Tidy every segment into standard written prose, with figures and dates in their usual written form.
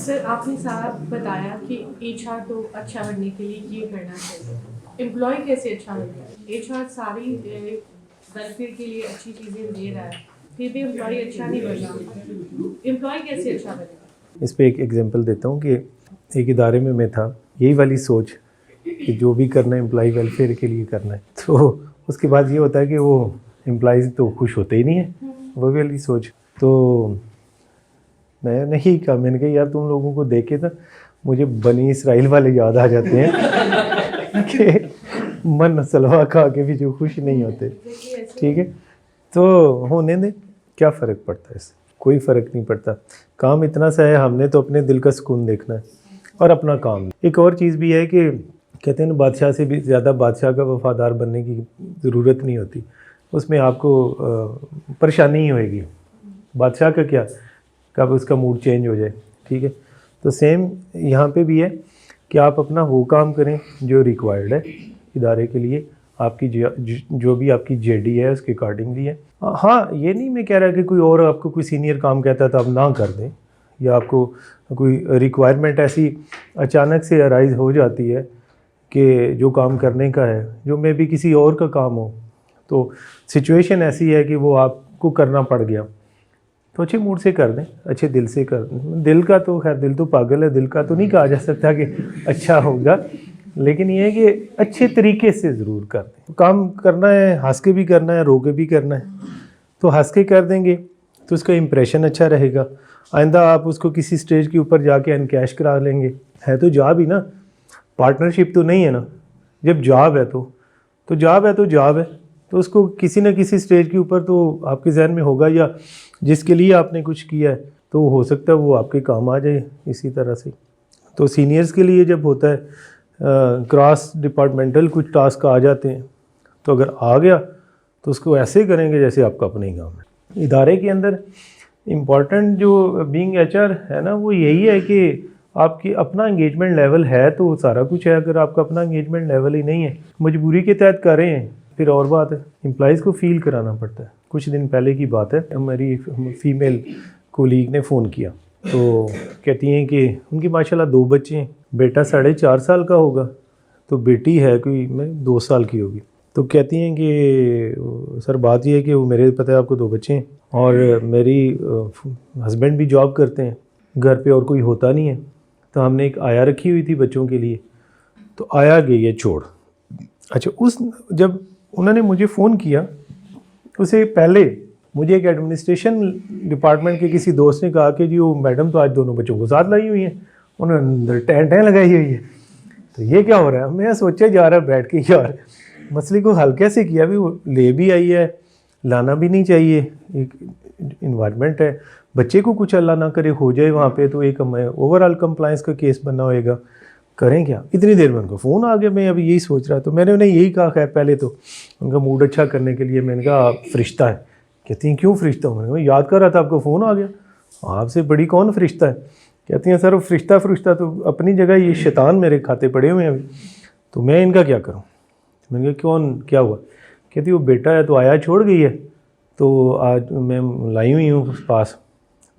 Sir आपने साहब बताया कि एचआर तो अच्छा बनने के लिए ये करना चाहिए। एम्प्लॉय कैसे अच्छा बनेगा? एचआर सारी वेलफेयर के लिए अच्छी चीज़ें दे रहा है, फिर भी एम्प्लॉय अच्छा नहीं बन रहा। एम्प्लॉय कैसे अच्छा बनेगा? इस पे एक एग्जांपल देता हूँ कि एक इदारे में मैं था, यही वाली सोच कि जो भी करना है एम्प्लॉय वेलफेयर के लिए करना है, तो उसके बाद ये होता है कि वो एम्प्लॉयज़ तो खुश होते ही नहीं है, वो वाली सोच। तो मैंने ही कहा, मैंने कहा यार तुम लोगों को देखे तो मुझे बनी इसराइल वाले याद आ जाते हैं कि मन सलवा खा के भी जो खुश नहीं होते। ठीक है, तो होने दे, क्या फ़र्क पड़ता है इससे? कोई फ़र्क नहीं पड़ता। काम इतना सा है, हमने तो अपने दिल का सुकून देखना है और अपना काम। एक और चीज़ भी है कि कहते हैं ना, बादशाह से भी ज़्यादा बादशाह का वफ़ादार बनने की ज़रूरत नहीं होती, उसमें आपको परेशानी ही होएगी। बादशाह का क्या, कब उसका मूड चेंज हो जाए। ठीक है, तो सेम यहाँ पे भी है कि आप अपना वो काम करें जो रिक्वायर्ड है इदारे के लिए, आपकी जो भी आपकी जेडी है उसके अकॉर्डिंगली है। हाँ, ये नहीं मैं कह रहा कि कोई और आपको कोई सीनियर काम कहता है तो आप ना कर दें, या आपको कोई रिक्वायरमेंट ऐसी अचानक से अराइज हो जाती है कि जो काम करने का है, जो मे भी किसी और का काम हो, तो सिचुएशन ऐसी है कि वो आपको करना पड़ गया, तो अच्छे मूड से कर दें, अच्छे दिल से कर दें। दिल का तो खैर, दिल तो पागल है, दिल का तो नहीं कहा जा सकता कि अच्छा होगा, लेकिन ये है कि अच्छे तरीके से ज़रूर कर दें। काम करना है, हंस के भी करना है, रो के भी करना है, तो हंस के कर देंगे तो उसका इम्प्रेशन अच्छा रहेगा। आइंदा आप उसको किसी स्टेज के ऊपर जाके अनकैश करा लेंगे। है तो जॉब ही ना, पार्टनरशिप तो नहीं है ना। जब जॉब है तो जॉब है तो जॉब है, तो उसको किसी न किसी स्टेज के ऊपर तो आपके जहन में होगा, या जिसके लिए आपने कुछ किया है तो हो सकता है वो आपके काम आ जाए इसी तरह से। तो सीनियर्स के लिए जब होता है क्रॉस डिपार्टमेंटल कुछ टास्क आ जाते हैं, तो अगर आ गया तो उसको ऐसे करेंगे जैसे आपका अपना ही काम है। इदारे के अंदर इम्पॉर्टेंट जो बीइंग एचआर है ना, वो यही है कि आपकी अपना एंगेजमेंट लेवल है तो सारा कुछ है। अगर आपका अपना एंगेजमेंट लेवल ही नहीं है, मजबूरी के तहत कर रहे हैं, फिर और बात है। एम्प्लॉइज़ को फील कराना पड़ता है। कुछ दिन पहले की बात है, हमारी फीमेल कोलीग ने फ़ोन किया, तो कहती हैं कि उनकी माशाल्लाह 2 बच्चे हैं। बेटा 4.5 साल का होगा, तो बेटी है कोई 2 साल की होगी। तो कहती हैं कि सर बात ये है कि वो मेरे, पता है आपको, 2 बच्चे हैं और मेरी हस्बैंड भी जॉब करते हैं, घर पे और कोई होता नहीं है, तो हमने एक आया रखी हुई थी बच्चों के लिए, तो आया गई है छोड़। अच्छा, जब उन्होंने मुझे फ़ोन किया, उससे पहले मुझे एक एडमिनिस्ट्रेशन डिपार्टमेंट के किसी दोस्त ने कहा कि जी वो मैडम तो आज दोनों बच्चों को साथ लाई हुई हैं, उन्होंने अंदर टैं लगाई हुई है। तो ये क्या हो रहा है? मैं सोचे जा रहा बैठ के, यार मसले को हल कैसे किया? भी वो ले भी आई है, लाना भी नहीं चाहिए, एक इन्वायरमेंट है, बच्चे को कुछ अल्लाह ना करे हो जाए वहाँ पे, तो एक हमें ओवरऑल कंप्लाइंस का केस बनना होएगा। करें क्या? इतनी देर में उनको फ़ोन आ गया। मैं अभी यही सोच रहा, तो मैंने उन्हें यही कहा, खैर पहले तो उनका मूड अच्छा करने के लिए मैंने कहा फ़रिश्ता है। कहती हैं क्यों फ़रिश्ता हूँ? मैंने कहा याद कर रहा था, आपको फ़ोन आ गया, आपसे बड़ी कौन फ़रिश्ता है? कहती हैं सर वो फ़रिश्ता तो अपनी जगह, ये शैतान मेरे खाते पड़े हुए हैं अभी, तो मैं इनका क्या करूँ? मैंने कहा कौन, क्या हुआ? कहती वो बेटा है तो आया छोड़ गई है, तो आज मैं लाई हुई हूँ पास।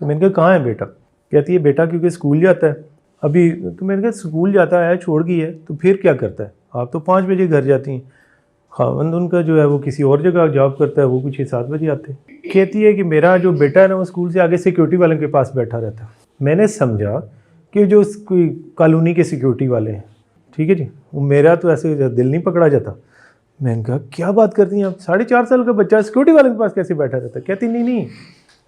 तो मैंने कहा कहाँ है बेटा? कहती है बेटा क्योंकि स्कूल जाता है अभी। तो मैंने कहा स्कूल जाता है, छोड़ गई है, तो फिर क्या करता है? आप तो 5 बजे घर जाती हैं। खावंद उनका जो है वो किसी और जगह जॉब करता है, वो कुछ 6-7 बजे आते हैं। कहती है कि मेरा जो बेटा है ना, वो स्कूल से आगे सिक्योरिटी वाले के पास बैठा रहता है। मैंने समझा कि जो कोई कॉलोनी के सिक्योरिटी वाले हैं, ठीक है जी, वो मेरा तो ऐसे दिल नहीं पकड़ा जाता। मैंने कहा क्या बात करती हैं आप? 4.5 साल का बच्चा सिक्योरिटी वाले के पास कैसे बैठा रहता है? कहती नहीं,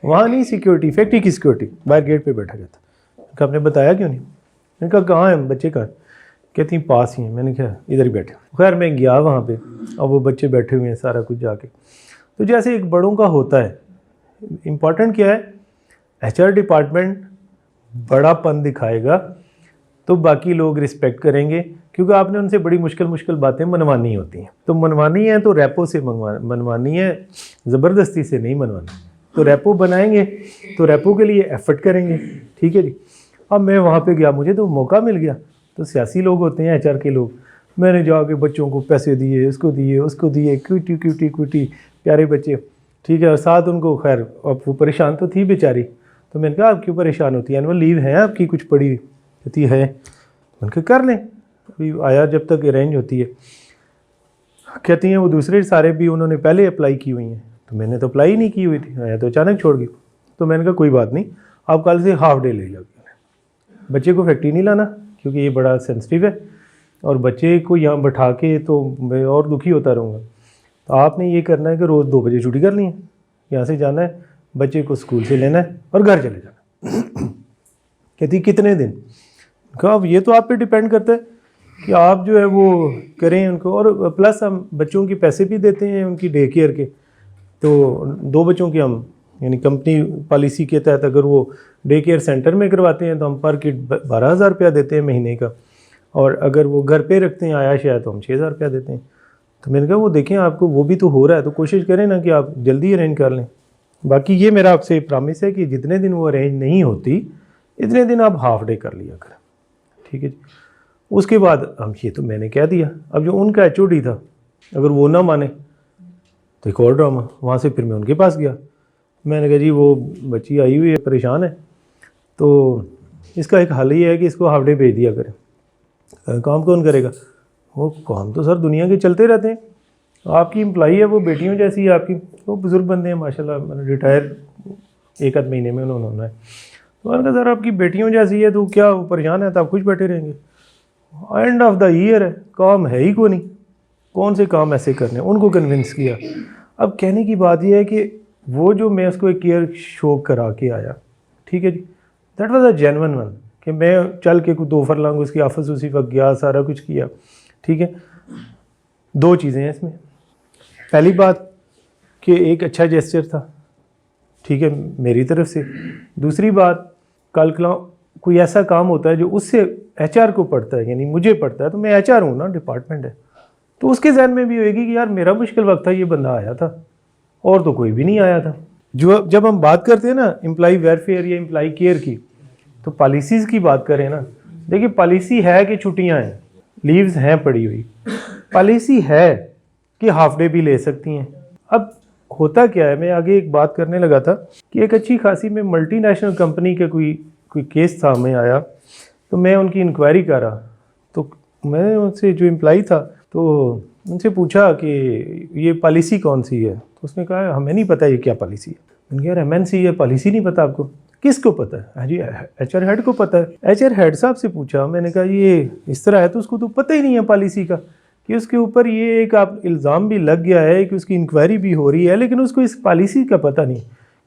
वहाँ नहीं सिक्योरिटी, फैक्ट्री की सिक्योरिटी, बाहर गेट पे बैठा रहता। मैंने आपने बताया क्यों नहीं? मैंने कहा कहाँ है बच्चे? कहाँ? कहती पास ही हैं। मैंने कहा इधर ही बैठे। खैर मैं गया वहाँ पे, और वो बच्चे बैठे हुए हैं सारा कुछ जाके। तो जैसे एक बड़ों का होता है, इम्पॉर्टेंट क्या है, एचआर डिपार्टमेंट बड़ापन दिखाएगा तो बाकी लोग रिस्पेक्ट करेंगे, क्योंकि आपने उनसे बड़ी मुश्किल बातें मनवानी होती हैं। तो मनवानी है तो रैपो से मनवानी है, ज़बरदस्ती से नहीं मनवानी। तो रैपो बनाएंगे तो रैपो के लिए एफर्ट करेंगे, ठीक है जी। अब मैं वहाँ पे गया, मुझे तो मौका मिल गया। तो सियासी लोग होते हैं, एचआर के लोग, मैंने जाके बच्चों को पैसे दिए, उसको दिए, क्यूटी प्यारे बच्चे, ठीक है। और साथ उनको, खैर अब वो परेशान तो थी बेचारी, तो मैंने कहा आप क्यों परेशान होती है, एनुअल लीव है आपकी कुछ पड़ी हुई? कहती है। मैंने कहा कर लें, अभी आया जब तक अरेंज होती है। कहती हैं वो दूसरे सारे भी उन्होंने पहले अप्लाई की हुई हैं, तो मैंने तो अप्लाई नहीं की हुई थी, आया तो अचानक छोड़ गई। तो मैंने कहा कोई बात नहीं, आप कल से हाफ डे ले जाओगे। बच्चे को फैक्ट्री नहीं लाना क्योंकि ये बड़ा सेंसिटिव है, और बच्चे को यहाँ बैठा के तो मैं और दुखी होता रहूँगा। तो आपने ये करना है कि रोज़ 2 बजे छुट्टी करनी है, यहाँ से जाना है, बच्चे को स्कूल से लेना है और घर चले जाना। कहती कितने दिन? कहा अब ये तो आप पे डिपेंड करता है कि आप जो है वो करें उनको, और प्लस हम बच्चों के पैसे भी देते हैं उनकी डे केयर के। तो 2 बच्चों के हम यानी कंपनी पॉलिसी के तहत अगर वो डे केयर सेंटर में करवाते हैं तो हम पर किड 12,000 रुपया देते हैं महीने का, और अगर वो घर पे रखते हैं आया शायद तो हम 6,000 रुपया देते हैं। तो मैंने कहा वो देखें आपको वो भी तो हो रहा है, तो कोशिश करें ना कि आप जल्दी अरेंज कर लें। बाकी ये मेरा आपसे प्रॉमिस है कि जितने दिन वो अरेंज नहीं होती इतने दिन आप हाफ डे कर लिया करें, ठीक है जी। उसके बाद हम ये तो मैंने कह दिया, अब जो उनका HOD था अगर वो ना माने तो एक और ड्रामा। वहाँ से फिर मैं उनके पास गया, मैंने कहा जी वो बच्ची आई हुई है परेशान है, तो इसका एक हल ये है कि इसको हाफ डे भेज दिया करें। काम कौन करेगा? वो काम तो सर दुनिया के चलते रहते हैं, आपकी एम्प्लॉई है वो बेटियों जैसी है आपकी, वो बुज़ुर्ग बंदे हैं माशाल्लाह, मैंने रिटायर 1 आध महीने में उन्होंने होना है। तो मैंने कहा सर आपकी बेटियों जैसी है तो क्या वो परेशान है तो आप खुश बैठे रहेंगे? एंड ऑफ द ईयर है, काम है ही को नहीं, कौन से काम ऐसे करने, उनको कन्विंस किया। अब कहने की बात यह है कि वो जो मैं उसको एक केयर शो करा के आया, ठीक है जी, that was a genuine one, कि मैं चल के कुछ 2 फरलांग उसकी ऑफिस उसी वक्त गया, सारा कुछ किया, ठीक है। 2 चीज़ें हैं इसमें, पहली बात कि एक अच्छा जेस्चर था, ठीक है, मेरी तरफ से। दूसरी बात कल कोई ऐसा काम होता है जो उससे HR को पड़ता है, यानी मुझे पड़ता है, तो मैं HR हूँ ना, डिपार्टमेंट है, तो उसके जहन में भी होएगी कि यार मेरा मुश्किल वक्त था, ये बंदा आया था और तो कोई भी नहीं आया था। जो जब हम बात करते हैं ना एम्प्लॉई वेलफेयर या एम्प्लॉई केयर की, तो पॉलिसीज़ की बात करें ना, देखिए पॉलिसी है कि छुट्टियां हैं, लीव्स हैं पड़ी हुई, पॉलिसी है कि हाफ डे भी ले सकती हैं। अब होता क्या है, मैं आगे एक बात करने लगा था कि एक अच्छी खासी में मल्टीनेशनल कंपनी के कोई केस सामने आया, तो मैं उनकी इंक्वायरी कर रहा, तो मैंने उनसे जो एम्प्लॉई था तो उनसे पूछा कि ये पॉलिसी कौन सी है, तो उसने कहा हमें नहीं पता ये क्या पॉलिसी है। मैंने कहा यार MNC है, पॉलिसी नहीं पता आपको? किसको पता है? हाँ जी HR हेड को पता है। HR हेड साहब से पूछा, मैंने कहा ये इस तरह है, तो उसको तो पता ही नहीं है पॉलिसी का, कि उसके ऊपर ये एक आप इल्ज़ाम भी लग गया है कि उसकी इंक्वायरी भी हो रही है, लेकिन उसको इस पॉलिसी का पता नहीं।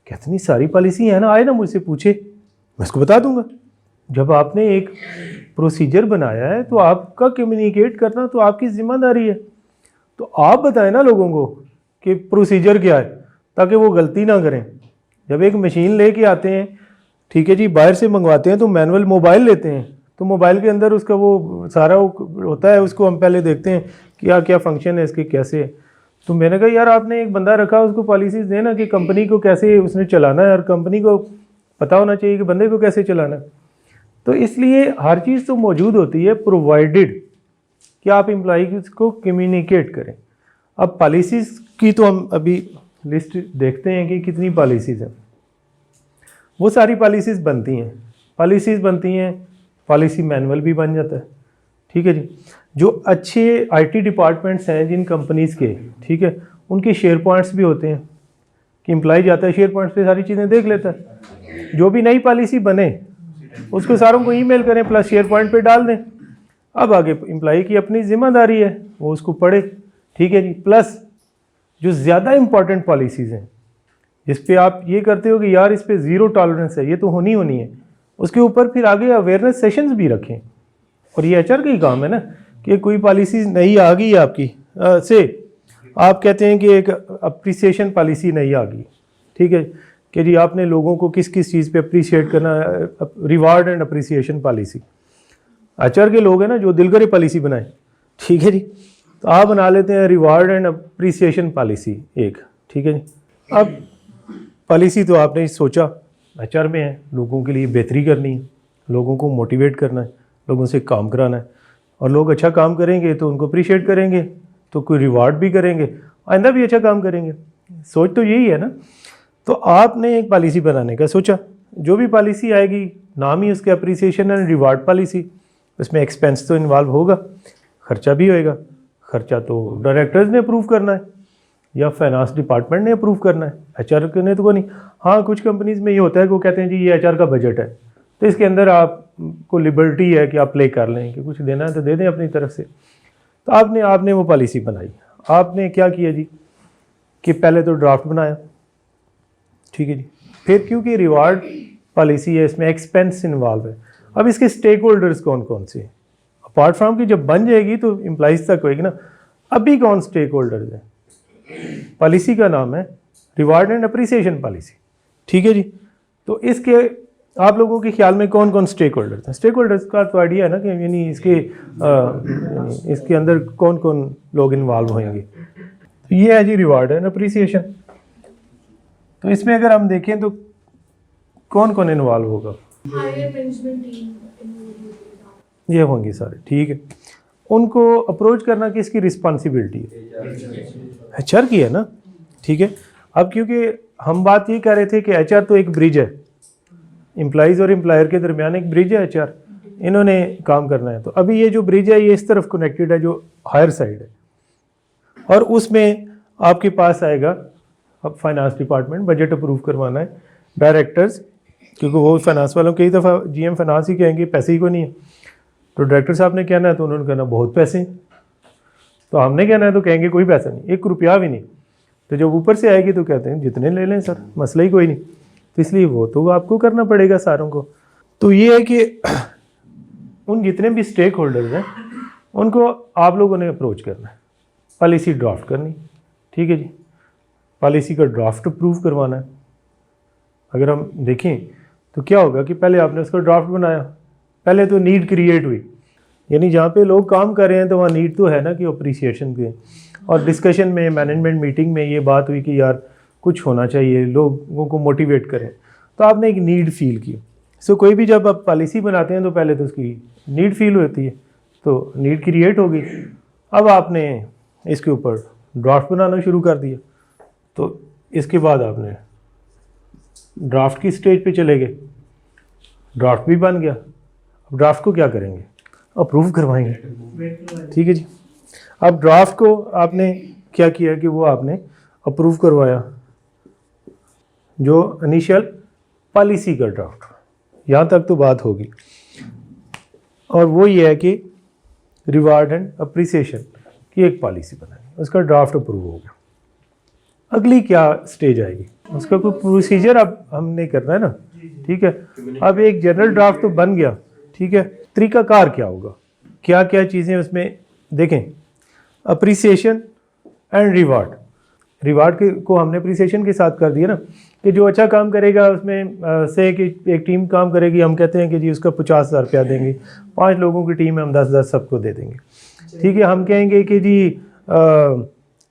कहते नहीं सारी पॉलिसी है ना, आए ना मुझसे पूछे, मैं उसको बता दूंगा। जब आपने एक प्रोसीजर बनाया है तो आपका कम्युनिकेट करना तो आपकी जिम्मेदारी है, तो आप बताएं ना लोगों को कि प्रोसीजर क्या है, ताकि वो गलती ना करें। जब एक मशीन लेके आते हैं, ठीक है जी, बाहर से मंगवाते हैं तो मैनुअल मोबाइल लेते हैं, तो मोबाइल के अंदर उसका वो सारा होता है, उसको हम पहले देखते हैं क्या क्या फंक्शन है इसके, कैसे है। तो मैंने कहा यार आपने एक बंदा रखा, उसको पॉलिसीज़ देना कि कंपनी को कैसे उसने चलाना है, और कंपनी को पता होना चाहिए कि बंदे को कैसे चलाना है। तो इसलिए हर चीज़ तो मौजूद होती है, प्रोवाइडेड कि आप एम्प्लॉई को कम्युनिकेट करें। अब पॉलिसीज़ की तो हम अभी लिस्ट देखते हैं कि कितनी पॉलिसीज़ हैं। वो सारी पॉलिसीज़ बनती हैं, पॉलिसी मैनुअल भी बन जाता है, ठीक है जी। जो अच्छे IT डिपार्टमेंट्स हैं जिन कंपनीज़ के, ठीक है, उनके शेयर पॉइंट्स भी होते हैं कि एम्प्लॉई जाता है शेयर पॉइंट्स पे सारी चीज़ें देख लेता है। जो भी नई पॉलिसी बने उसको सारों को ईमेल करें प्लस शेयर पॉइंट पे डाल दें। अब आगे एम्प्लॉई की अपनी जिम्मेदारी है, वो उसको पढ़े, ठीक है जी। प्लस जो ज़्यादा इम्पॉर्टेंट पॉलिसीज़ हैं जिस पे आप ये करते हो कि यार इस पे ज़ीरो टॉलरेंस है, ये तो होनी है, उसके ऊपर फिर आगे अवेयरनेस सेशंस भी रखें। और ये HR का ही काम है ना कि कोई पॉलिसी नई आ गई आपकी से आप कहते हैं कि एक अप्रिसिएशन पॉलिसी नई आ गई, ठीक है, कि जी आपने लोगों को किस किस चीज़ पे अप्रिशिएट करना है, reward and appreciation policy. HR के लोग हैं ना जो दिल करे पॉलिसी बनाए, ठीक है जी, तो आप बना लेते हैं रिवार्ड एंड अप्रिसिएशन पॉलिसी एक, ठीक है जी। अब पॉलिसी तो आपने सोचा HR में है, लोगों के लिए बेहतरी करनी है, लोगों को मोटिवेट करना है, लोगों से काम कराना है, और लोग अच्छा काम करेंगे तो उनको अप्रिशिएट करेंगे, तो कोई रिवार्ड भी करेंगे, आइंदा भी अच्छा काम करेंगे। सोच तो यही है ना। तो आपने एक पॉलिसी बनाने का सोचा, जो भी पॉलिसी आएगी, नाम ही उसके अप्रिसिएशन एंड रिवार्ड पॉलिसी, उसमें एक्सपेंस तो इन्वॉल्व होगा, खर्चा भी होएगा। खर्चा तो डायरेक्टर्स ने अप्रूव करना है या फाइनेंस डिपार्टमेंट ने अप्रूव करना है, एचआर ने तो नहीं। हाँ, कुछ कंपनीज में ये होता है कि वो कहते हैं जी ये एचआर का बजट है, तो इसके अंदर आपको लिबर्टी है कि आप प्ले कर लें, कि कुछ देना है तो दे दें अपनी तरफ से। तो आपने वो पॉलिसी बनाई। आपने क्या किया जी कि पहले तो ड्राफ्ट बनाया, ठीक है जी। फिर क्योंकि रिवार्ड पॉलिसी है, इसमें एक्सपेंस इन्वॉल्व है। अब इसके स्टेक होल्डर्स कौन कौन से, अपार्ट फ्रॉम कि जब बन जाएगी तो एम्प्लॉइज तक होएगी ना, अभी कौन स्टेक होल्डर्स हैं? पॉलिसी का नाम है रिवार्ड एंड अप्रिसिएशन पॉलिसी, ठीक है जी। तो इसके आप लोगों के ख्याल में कौन कौन स्टेक होल्डर्स हैं? स्टेक होल्डर्स का तो आइडिया है ना कि यानी इसके अंदर कौन कौन लोग इन्वॉल्व होंगे। तो ये है जी रिवार्ड एंड अप्रिसिएशन। तो इसमें अगर हम देखें तो कौन कौन इन्वॉल्व होगा? हायर मैनेजमेंट टीम ये होंगे सारे, ठीक है। उनको अप्रोच करना किसकी रिस्पॉन्सिबिलिटी है? एचआर की है ना, ठीक है। अब क्योंकि हम बात ये कर रहे थे कि एचआर तो एक ब्रिज है, एम्प्लॉइज़ और एम्प्लॉयर के दरमियान एक ब्रिज है एचआर, इन्होंने काम करना है। तो अभी ये जो ब्रिज है ये इस तरफ कनेक्टेड है जो हायर साइड है, और उसमें आपके पास आएगा अब फाइनेंस डिपार्टमेंट, बजट अप्रूव करवाना है, डायरेक्टर्स, क्योंकि वो फाइनेंस वालों कई दफ़ा जीएम फाइनेंस ही कहेंगे पैसे ही को नहीं है, तो डायरेक्टर साहब ने कहना है तो उन्होंने कहना बहुत पैसे हैं, तो हमने कहना है तो कहेंगे कोई पैसा नहीं, 1 रुपया भी नहीं। तो जब ऊपर से आएगी तो कहते हैं जितने ले लें सर, मसला ही कोई नहीं। तो इसलिए वो तो आपको करना पड़ेगा सारों को। तो ये है कि उन जितने भी स्टेक होल्डर्स हैं उनको आप लोगों ने अप्रोच करना है, पॉलिसी ड्राफ्ट करनी, ठीक है जी। पॉलिसी का ड्राफ्ट अप्रूव करवाना है। अगर हम देखें तो क्या होगा कि पहले आपने उसका ड्राफ्ट बनाया, पहले तो नीड क्रिएट हुई, यानी जहाँ पे लोग काम कर रहे हैं तो वहाँ नीड तो है ना कि अप्रिसिएशन के, और डिस्कशन में मैनेजमेंट मीटिंग में ये बात हुई कि यार कुछ होना चाहिए, लोगों को मोटिवेट करें, तो आपने एक नीड फील की। सो कोई भी जब आप पॉलिसी बनाते हैं तो पहले तो उसकी नीड फील होती है, तो नीड क्रिएट होगी। अब आपने इसके ऊपर ड्राफ्ट बनाना शुरू कर दिया, तो इसके बाद आपने ड्राफ्ट की स्टेज पे चले गए, ड्राफ्ट भी बन गया। अब ड्राफ्ट को क्या करेंगे? अप्रूव करवाएंगे, ठीक है जी। अब ड्राफ्ट को आपने क्या किया कि वो आपने अप्रूव करवाया, जो इनिशियल पॉलिसी का ड्राफ्ट, यहाँ तक तो बात होगी। और वो ये है कि रिवार्ड एंड अप्रिसिएशन की एक पॉलिसी बनानी, उसका ड्राफ्ट अप्रूव हो गया। अगली क्या स्टेज आएगी? उसका कोई प्रोसीजर अब हमने करना है ना, ठीक है। अब एक जनरल ड्राफ्ट तो बन गया, ठीक है। तरीकाकार क्या होगा, क्या क्या चीज़ें उसमें देखें? Appreciation and reward. रिवार्ड को हमने अप्रिसिएशन के साथ कर दिया ना, कि जो अच्छा काम करेगा उसमें से कि एक टीम काम करेगी, हम कहते हैं कि जी उसका 50,000 रुपया देंगे, 5 लोगों की टीम है, हम 10,000 सबको दे देंगे, ठीक है। हम कहेंगे कि जी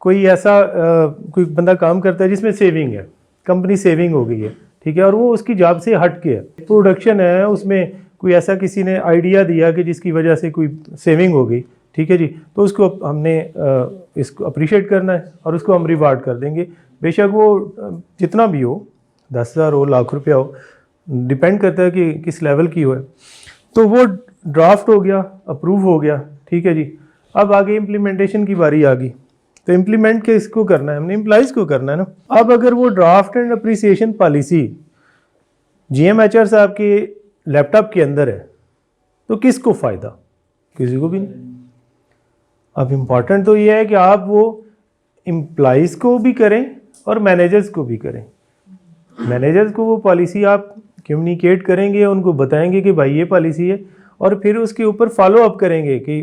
कोई ऐसा कोई बंदा काम करता है जिसमें सेविंग है, कंपनी सेविंग हो गई है, ठीक है, और वो उसकी जॉब से हट के है, प्रोडक्शन है, उसमें कोई ऐसा किसी ने आइडिया दिया कि जिसकी वजह से कोई सेविंग हो गई, ठीक है जी, तो उसको हमने इसको अप्रिशिएट करना है और उसको हम रिवार्ड कर देंगे। बेशक वो जितना भी हो, 10,000 हो, लाख रुपया हो, डिपेंड करता है कि किस लेवल की हो। तो वो ड्राफ्ट हो गया, अप्रूव हो गया, ठीक है जी। अब आगे इम्प्लीमेंटेशन की बारी आ गई, तो इम्प्लीमेंट किसको करना है? हमने एम्प्लॉइज़ को करना है ना। अब अगर वो draft and appreciation policy GM/HR साहब के लैपटॉप के अंदर है तो किसको फ़ायदा? किसी को भी नहीं। अब इम्पॉर्टेंट तो ये है कि आप वो एम्प्लॉइज़ को भी करें और मैनेजर्स को भी करें। मैनेजर्स को वो पॉलिसी आप कम्युनिकेट करेंगे, उनको बताएंगे कि भाई ये पॉलिसी है, और फिर उसके ऊपर फॉलो अप करेंगे कि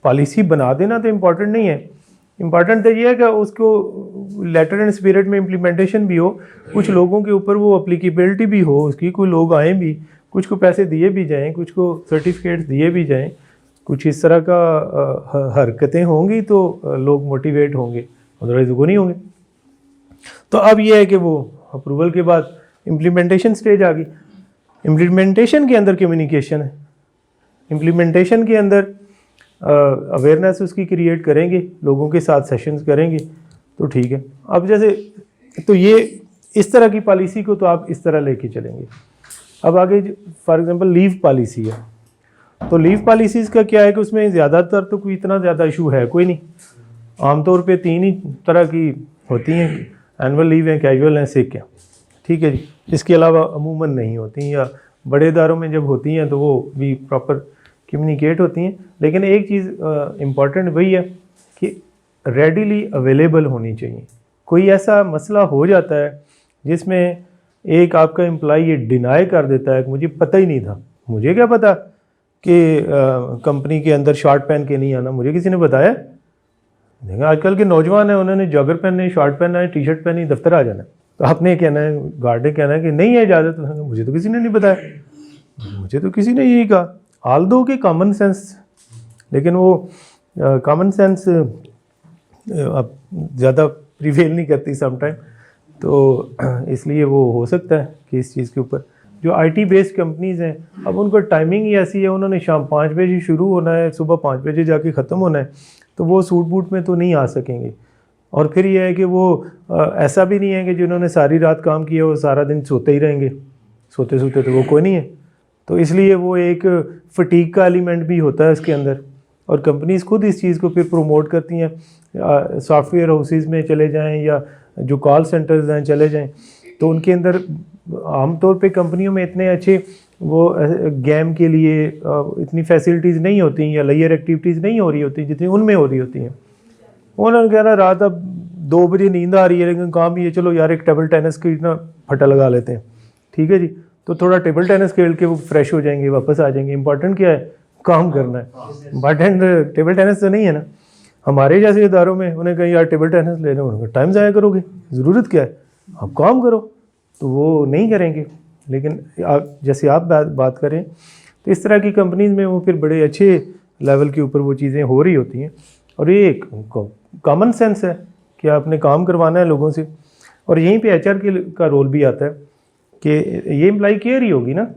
पॉलिसी बना देना तो इम्पॉर्टेंट नहीं है, इम्पॉर्टेंट तो ये है कि उसको लेटर एंड स्पिरिट में इम्प्लीमेंटेशन भी हो, कुछ लोगों के ऊपर वो अप्लीकेबिलिटी भी हो उसकी, कोई लोग आएँ भी, कुछ को पैसे दिए भी जाएं, कुछ को सर्टिफिकेट्स दिए भी जाएं, कुछ इस तरह का हरकतें होंगी तो लोग मोटिवेट होंगे, अदरवाइज वो नहीं होंगे। तो अब ये है कि वो अप्रूवल के बाद इम्प्लीमेंटेशन स्टेज आ गई। इम्प्लीमेंटेशन के अंदर कम्युनिकेशन है, इम्प्लीमेंटेशन के अंदर अवेयरनेस उसकी क्रिएट करेंगे, लोगों के साथ सेशंस करेंगे, तो ठीक है। अब जैसे तो ये इस तरह की पॉलिसी को तो आप इस तरह लेके चलेंगे। अब आगे फॉर एग्जांपल लीव पॉलिसी है, तो लीव पॉलिसीज़ का क्या है कि उसमें ज़्यादातर तो कोई इतना ज़्यादा इशू है कोई नहीं। आमतौर पे 3 ही तरह की होती हैं, एनुअल लीव है, कैजुअल है, सिक है, ठीक है जी। इसके अलावा अमूमन नहीं होती, या बड़े इदारों में जब होती हैं तो वो भी प्रॉपर कम्युनिकेट होती हैं। लेकिन एक चीज़ इम्पॉर्टेंट वही है कि रेडीली अवेलेबल होनी चाहिए। कोई ऐसा मसला हो जाता है जिसमें एक आपका एम्प्लॉई ये डिनाई कर देता है कि मुझे पता ही नहीं था, मुझे क्या पता कि कंपनी के अंदर शॉर्ट पहन के नहीं आना, मुझे किसी ने बताया। देखिए आजकल के नौजवान हैं, उन्होंने जॉगर पहने, शॉर्ट पहना है, टी शर्ट पहनी, दफ्तर आ जाना है। तो आपने कहना है, गार्ड ने कहना है कि नहीं है इजाज़त, मुझे तो किसी ने नहीं बताया, मुझे तो किसी ने यही कहा। ऑल दो के कॉमन सेंस, लेकिन वो कॉमन सेंस अब ज़्यादा प्रिवेल नहीं करती समटाइम, तो इसलिए वो हो सकता है कि इस चीज़ के ऊपर जो आईटी बेस्ड कंपनीज़ हैं, अब उनका टाइमिंग ही ऐसी है, उन्होंने शाम 5 बजे शुरू होना है, सुबह 5 बजे जाके ख़त्म होना है, तो वो सूट बूट में तो नहीं आ सकेंगे। और फिर ये है कि वो ऐसा भी नहीं है कि जिन्होंने सारी रात काम किया वो सारा दिन सोते ही रहेंगे, सोते सोते तो वो कोई नहीं है। तो इसलिए वो एक फटीक का एलिमेंट भी होता है इसके अंदर, और कंपनीज़ खुद इस चीज़ को फिर प्रोमोट करती हैं। सॉफ्टवेयर हाउसेज़ में चले जाएं या जो कॉल सेंटर्स हैं चले जाएं, तो उनके अंदर आमतौर पे कंपनियों में इतने अच्छे वो गेम के लिए इतनी फैसिलिटीज़ नहीं होती, या लेयर एक्टिविटीज़ नहीं हो रही होती जितनी उनमें हो रही होती हैं। उन्होंने कह रहा रात अब 2 बजे नींद आ रही है, लेकिन काम ये चलो यार एक टेबल टेनिस की ना फटा लगा लेते हैं, ठीक है जी। तो थोड़ा टेबल टेनिस खेल के वो फ्रेश हो जाएंगे, वापस आ जाएंगे। इंपॉर्टेंट क्या है, काम करना है। बट एंड टेबल टेनिस तो नहीं है ना। हमारे जैसे इदारों में उन्हें कहीं यार टेबल टेनिस ले रहे हो, उनका टाइम ज़ाया करोगे, ज़रूरत क्या है, आप काम करो, तो वो नहीं करेंगे। लेकिन आप जैसे आप बात करें तो इस तरह की कंपनीज़ में वो फिर बड़े अच्छे लेवल के ऊपर वो चीज़ें हो रही होती हैं। और ये एक कॉमन सेंस है कि आपने काम करवाना है लोगों से। और यहीं पे एचआर का रोल भी आता है कि ये एम्प्लॉई केयर ही होगी ना,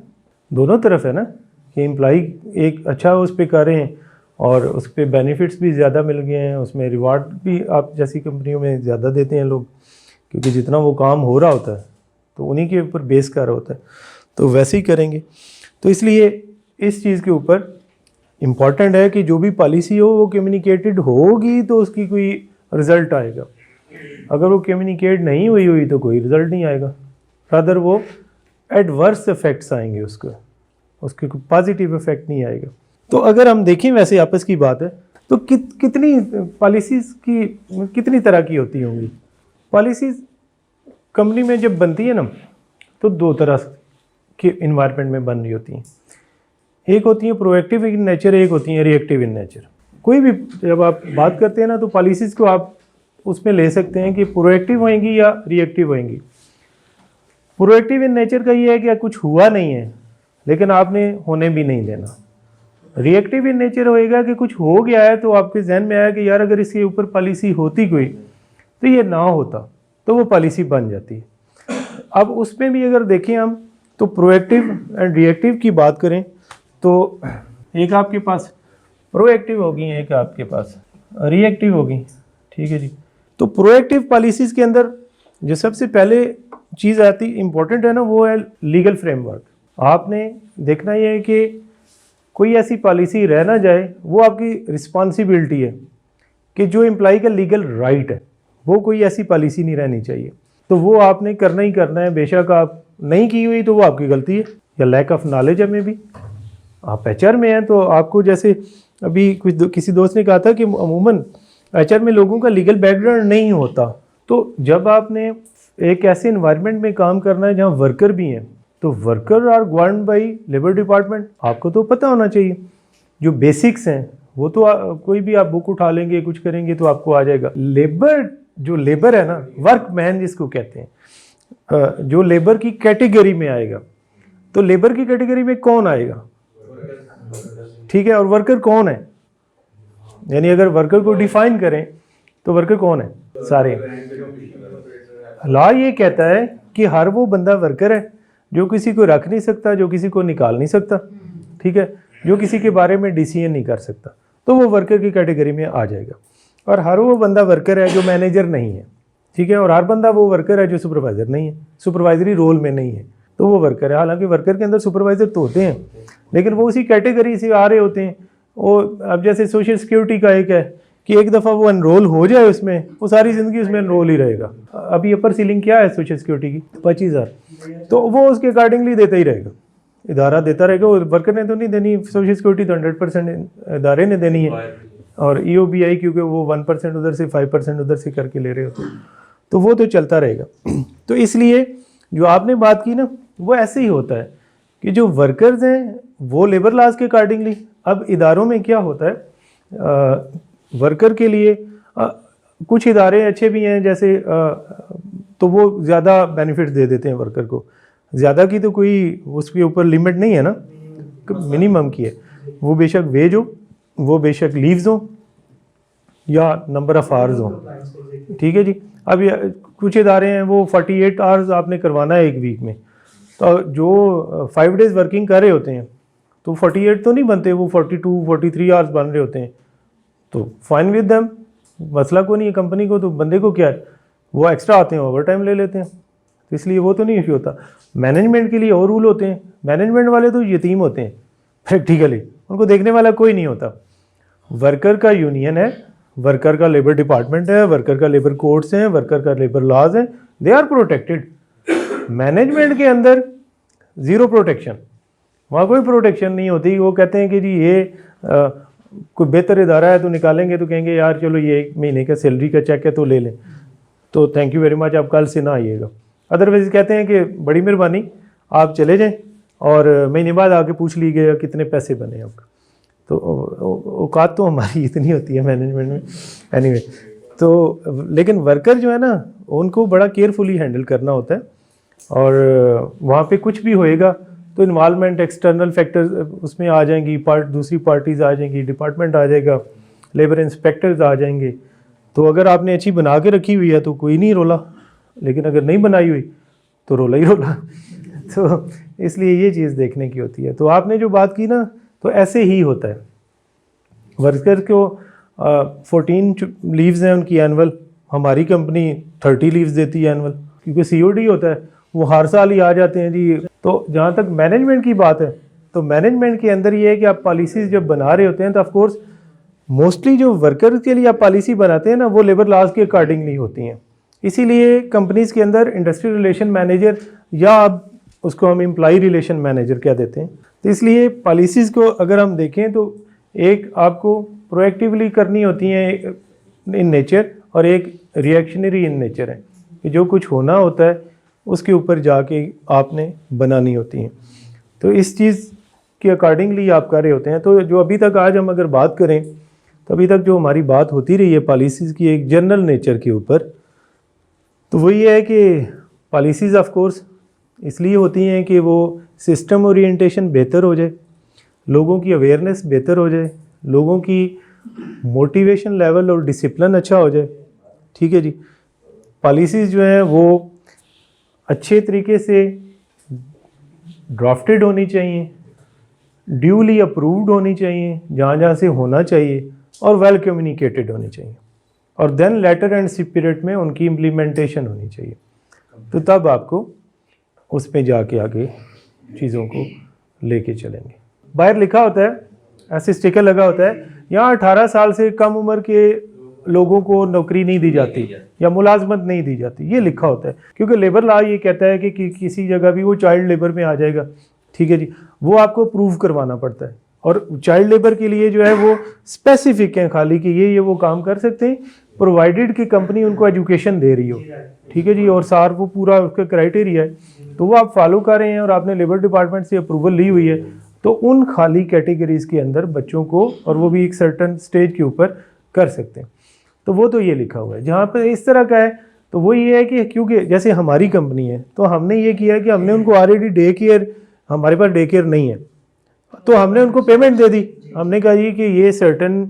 दोनों तरफ है ना, कि एम्प्लॉई एक अच्छा उस पर करें और उस पर बेनिफिट्स भी ज़्यादा मिल गए हैं, उसमें रिवार्ड भी आप जैसी कंपनियों में ज़्यादा देते हैं लोग, क्योंकि जितना वो काम हो रहा होता है तो उन्हीं के ऊपर बेस कर रहा होता है, तो वैसे ही करेंगे। तो इसलिए इस चीज़ के ऊपर इम्पॉर्टेंट है कि जो भी पॉलिसी हो वो कम्युनिकेटेड होगी तो उसकी कोई रिज़ल्ट आएगा। अगर वो कम्युनिकेट नहीं हुई तो कोई रिज़ल्ट नहीं आएगा, रादर वो एडवर्स इफ़ेक्ट्स आएंगे, उसके कोई पॉजिटिव इफ़ेक्ट नहीं आएगा। तो अगर हम देखें वैसे आपस की बात है तो कितनी पॉलिसीज़ की कितनी तरह की होती होंगी। पॉलिसीज़ कंपनी में जब बनती है ना तो 2 तरह के इन्वायरमेंट में बन रही होती हैं। एक होती है प्रोएक्टिव इन नेचर, एक होती है रिएक्टिव इन नेचर। कोई भी जब आप बात करते हैं ना तो पॉलिसीज़ को आप उसमें ले सकते हैं कि प्रोएक्टिव होएंगी या रिएक्टिव होएंगी। प्रोएक्टिव इन नेचर का ये है कि कुछ हुआ नहीं है लेकिन आपने होने भी नहीं देना। रिएक्टिव इन नेचर होएगा कि कुछ हो गया है तो आपके जहन में आया कि यार अगर इसके ऊपर पॉलिसी होती कोई तो ये ना होता, तो वो पॉलिसी बन जाती है। अब उसमें भी अगर देखें हम तो प्रोएक्टिव एंड रिएक्टिव की बात करें तो एक आपके पास प्रोएक्टिव होगी, एक आपके पास रिएक्टिव होगी, ठीक है जी। तो प्रोएक्टिव पॉलिसीज़ के अंदर जो सबसे पहले चीज़ आती इम्पोर्टेंट है ना, वो है लीगल फ्रेमवर्क। आपने देखना ये है कि कोई ऐसी पॉलिसी रह ना जाए, वो आपकी रिस्पॉन्सिबिलिटी है कि जो एम्प्लॉई का लीगल राइट है वो कोई ऐसी पॉलिसी नहीं रहनी चाहिए, तो वो आपने करना ही करना है। बेशक आप नहीं की हुई तो वो आपकी गलती है या लैक ऑफ नॉलेज है। में भी आप एचआर में हैं तो आपको, जैसे अभी किसी दोस्त ने कहा था कि अमूमन एचआर में लोगों का लीगल बैकग्राउंड नहीं होता। तो जब आपने एक ऐसे इन्वायरमेंट में काम करना है जहाँ वर्कर भी हैं, तो worker are govern by labour department, आपको तो पता होना चाहिए। जो बेसिक्स हैं वो तो कोई भी आप बुक उठा लेंगे, कुछ करेंगे तो आपको आ जाएगा। जो लेबर है ना, वर्क मैन जिसको कहते हैं, जो लेबर की कैटेगरी में आएगा, तो लेबर की कैटेगरी में कौन आएगा, ठीक है। और वर्कर कौन है, यानी अगर वर्कर को डिफाइन करें तो वर्कर कौन है, सारे। लॉ ये कहता है कि हर वो बंदा वर्कर है जो किसी को रख नहीं सकता, जो किसी को निकाल नहीं सकता, ठीक है, जो किसी के बारे में डिसीजन नहीं कर सकता, तो वो वर्कर की कैटेगरी में आ जाएगा। और हर वो बंदा वर्कर है जो मैनेजर नहीं है, ठीक है, और हर बंदा वो वर्कर है जो सुपरवाइज़र नहीं है, सुपरवाइजरी रोल में नहीं है, तो वो वर्कर है। हालांकि वर्कर के अंदर सुपरवाइज़र तो होते हैं, लेकिन वो उसी कैटेगरी से आ रहे होते हैं। वो अब जैसे सोशल सिक्योरिटी का एक है कि एक दफ़ा वो एनरोल हो जाए उसमें, वो सारी ज़िंदगी उसमें एनरोल ही रहेगा। अभी अपर सीलिंग क्या है सोशल सिक्योरिटी की? 25,000, तो वो उसके अकॉर्डिंगली देता ही रहेगा, इदारा देता रहेगा। वो वर्कर ने तो नहीं देनी सोशल सिक्योरिटी, तो 100% इदारे ने देनी है। और EOBI क्योंकि वो 1% उधर से 5% उधर से करके ले रहे होते हैं, तो वो तो चलता रहेगा। तो इसलिए जो आपने बात की ना, वो ऐसे ही होता है कि जो वर्कर्स हैं वो लेबर लॉज के अकॉर्डिंगली, अब इदारों में क्या होता है, वर्कर के लिए कुछ इदारे अच्छे भी हैं, जैसे तो वो ज़्यादा बेनिफिट दे देते हैं वर्कर को। ज़्यादा की तो कोई उसके ऊपर लिमिट नहीं है ना, मिनिमम की है। वो बेशक वेज हो, वो बेशक लीव्स हो, या नंबर ऑफ़ आवर्स हो, ठीक है जी। अब कुछ इदारे हैं वो 48 आवर्स आपने करवाना है एक वीक में, तो जो 5 डेज़ वर्किंग कर रहे होते हैं तो 48 तो नहीं बनते, वो 42 43 आवर्स बन रहे होते हैं, तो फाइन विद देम, मसला को नहीं है कंपनी को, तो बंदे को क्या है, वो एक्स्ट्रा आते हैं ओवर टाइम ले लेते हैं, तो इसलिए वो तो नहीं इशू होता। मैनेजमेंट के लिए और रूल होते हैं, मैनेजमेंट वाले तो यतीम होते हैं प्रैक्टिकली, उनको देखने वाला कोई नहीं होता। वर्कर का यूनियन है, वर्कर का लेबर डिपार्टमेंट है, वर्कर का लेबर कोर्ट्स हैं, वर्कर का लेबर लॉज हैं, दे आर प्रोटेक्टेड। मैनेजमेंट के अंदर ज़ीरो प्रोटेक्शन, वहाँ कोई प्रोटेक्शन नहीं होती। वो कहते हैं कि जी ये कोई बेहतर इदारा है तो निकालेंगे, तो कहेंगे यार चलो ये 1 महीने का सैलरी का चेक है तो ले लें, तो थैंक यू वेरी मच, आप कल से ना आइएगा। अदरवाइज कहते हैं कि बड़ी मेहरबानी आप चले जाएं और महीने बाद आके पूछ लीजिएगा कितने पैसे बने आपका। तो औकात तो हमारी इतनी होती है मैनेजमेंट में, एनीवे। तो लेकिन वर्कर जो है ना, उनको बड़ा केयरफुली हैंडल करना होता है, और वहाँ पे कुछ भी होएगा तो इन्वॉल्वमेंट, एक्सटर्नल फैक्टर्स उसमें आ जाएंगी, दूसरी पार्टीज़ आ जाएंगी, डिपार्टमेंट आ जाएगा, लेबर इंस्पेक्टर्स आ जाएंगे। तो अगर आपने अच्छी बना के रखी हुई है तो कोई नहीं रोला, लेकिन अगर नहीं बनाई हुई तो रोला ही रोला। तो इसलिए ये चीज़ देखने की होती है। तो आपने जो बात की ना, तो ऐसे ही होता है। वर्कर को 14 लीव्स हैं उनकी एनुअल, हमारी कंपनी 30 लीव्स देती है एनुअल, क्योंकि COD होता है, वो हर साल ही आ जाते हैं जी। तो जहाँ तक मैनेजमेंट की बात है, तो मैनेजमेंट के अंदर ये है कि आप पॉलिसीज़ जब बना रहे होते हैं तो ऑफकोर्स मोस्टली जो वर्कर के लिए आप पॉलिसी बनाते हैं ना, वो लेबर लॉज के अकॉर्डिंगली होती हैं। इसीलिए कंपनीज़ के अंदर इंडस्ट्री रिलेशन मैनेजर, या अब उसको हम एम्प्लॉई रिलेशन मैनेजर कह देते हैं। तो इसलिए पॉलिसीज़ को अगर हम देखें तो एक आपको प्रोएक्टिवली करनी होती हैं इन नेचर, और एक रिएक्शनरी इन नेचर है कि जो कुछ होना होता है उसके ऊपर जाके आपने बनानी होती हैं। तो इस चीज़ के अकॉर्डिंगली आप कर रहे होते हैं। तो जो अभी तक आज हम अगर बात करें, तो अभी तक जो हमारी बात होती रही है पॉलिसीज़ की एक जनरल नेचर के ऊपर, तो वो ये है कि पॉलिसीज़ ऑफ कोर्स इसलिए होती हैं कि वो सिस्टम ओरिएंटेशन बेहतर हो जाए, लोगों की अवेयरनेस बेहतर हो जाए, लोगों की मोटिवेशन लेवल और डिसिप्लिन अच्छा हो जाए, ठीक है जी। पॉलिसीज़ जो हैं वो अच्छे तरीके से ड्राफ्टेड होनी चाहिए, ड्यूली अप्रूव्ड होनी चाहिए जहाँ जहाँ से होना चाहिए, और वेल कम्युनिकेटेड होनी चाहिए, और देन लेटर एंड स्पिरिट में उनकी इम्प्लीमेंटेशन होनी चाहिए। तो तब आपको उस पे जाके आगे चीज़ों को लेके चलेंगे। बाहर लिखा होता है, ऐसे स्टिकर लगा होता है, यहाँ 18 साल से कम उम्र के लोगों को नौकरी नहीं दी जाती या मुलाजमत नहीं दी जाती, ये लिखा होता है। क्योंकि लेबर लॉ ये कहता है कि किसी जगह भी वो चाइल्ड लेबर में आ जाएगा, ठीक है जी, वो आपको प्रूव करवाना पड़ता है। और चाइल्ड लेबर के लिए जो है वो स्पेसिफिक है खाली कि ये वो काम कर सकते हैं, प्रोवाइडेड कि कंपनी उनको एजुकेशन दे रही हो, ठीक है जी, और सार वो पूरा उसका क्राइटेरिया है, तो वो आप फॉलो कर रहे हैं और आपने लेबर डिपार्टमेंट से अप्रूवल ली हुई है, तो उन खाली कैटेगरीज के अंदर बच्चों को, और वो भी एक सर्टन स्टेज के ऊपर कर सकते हैं। तो वो तो ये लिखा हुआ है। जहाँ पर इस तरह का है तो वो ये है कि क्योंकि जैसे हमारी कंपनी है तो हमने ये किया है कि हमने उनको ऑलरेडी डे केयर, हमारे पास डे केयर नहीं है, तो हमने उनको पेमेंट दे दी। हमने कहा जी कि ये सर्टन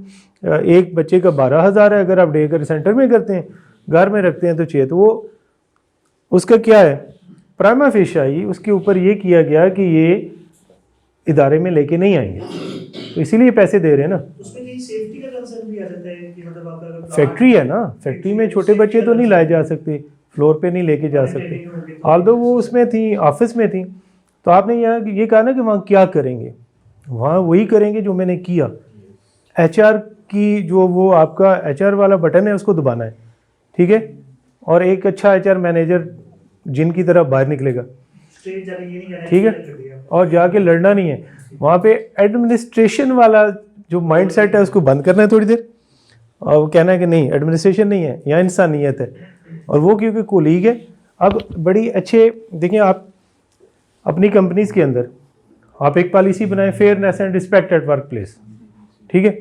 एक बच्चे का 12,000 है, अगर आप डे केयर सेंटर में करते हैं, घर में रखते हैं तो चाहिए, तो वो उसका क्या है, प्राइमा फेशिया आई, उसके ऊपर ये किया गया कि ये इदारे में लेके नहीं आएंगे, तो इसीलिए पैसे दे रहे हैं ना। उसमें कहीं सेफ्टी का कंसर्न भी आ जाता है कि मतलब आप अगर फैक्ट्री है ना, फैक्ट्री में छोटे बच्चे तो नहीं लाए जा सकते, फ्लोर पे नहीं लेके जा सकते। ऑल्दो वो उसमें थी, ऑफिस में थी, तो आपने यहाँ ये कहा ना कि वहाँ क्या करेंगे, वहाँ वही करेंगे जो मैंने किया। एचआर की जो वो आपका एचआर वाला बटन है उसको दबाना है, ठीक है, और एक अच्छा एचआर मैनेजर जिनकी तरह बाहर निकलेगा, ठीक है, और जाके लड़ना नहीं है। वहाँ पे एडमिनिस्ट्रेशन वाला जो माइंड सेट है उसको बंद करना है थोड़ी देर, और वो कहना है कि नहीं एडमिनिस्ट्रेशन नहीं है, यहाँ इंसानियत है, और वो क्योंकि कोलीग है। अब बड़ी अच्छे देखिए, आप अपनी कंपनीज के अंदर आप एक पॉलिसी बनाएं, fairness and respect at work place, ठीक है,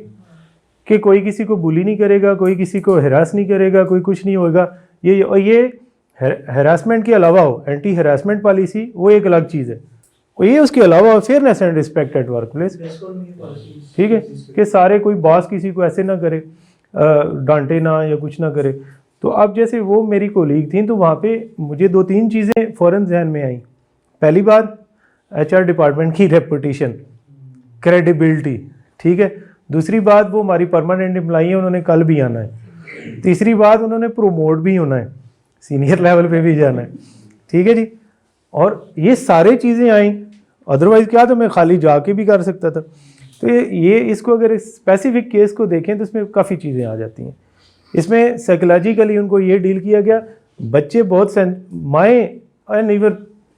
कि कोई किसी को बुली नहीं करेगा, कोई किसी को हरास नहीं करेगा, कोई कुछ नहीं होगा। ये हरासमेंट के अलावा हो, एंटी हरासमेंट पॉलिसी वो एक अलग चीज़ है, ये उसके अलावा fairness and respect at work place, ठीक है, कि सारे कोई बॉस किसी को ऐसे ना करे, डांटे ना या कुछ ना करे। तो अब जैसे वो मेरी कोलीग थी, तो वहाँ पे मुझे 2-3 चीज़ें फ़ौरन जहन में आई। पहली बात, एचआर डिपार्टमेंट की रेपुटेशन, क्रेडिबिलिटी, ठीक है। दूसरी बात, वो हमारी परमानेंट एम्प्लॉई है, उन्होंने कल भी आना है। तीसरी बात, उन्होंने प्रोमोट भी होना है, सीनियर लेवल पे भी जाना है, ठीक है जी। और ये सारे चीज़ें आई, अदरवाइज़ क्या तो मैं खाली जाके भी कर सकता था। तो ये इसको अगर स्पेसिफिक केस को देखें तो इसमें काफ़ी चीज़ें आ जाती हैं। इसमें साइकोलॉजिकली उनको ये डील किया गया, बच्चे बहुत माएँ एंड इवन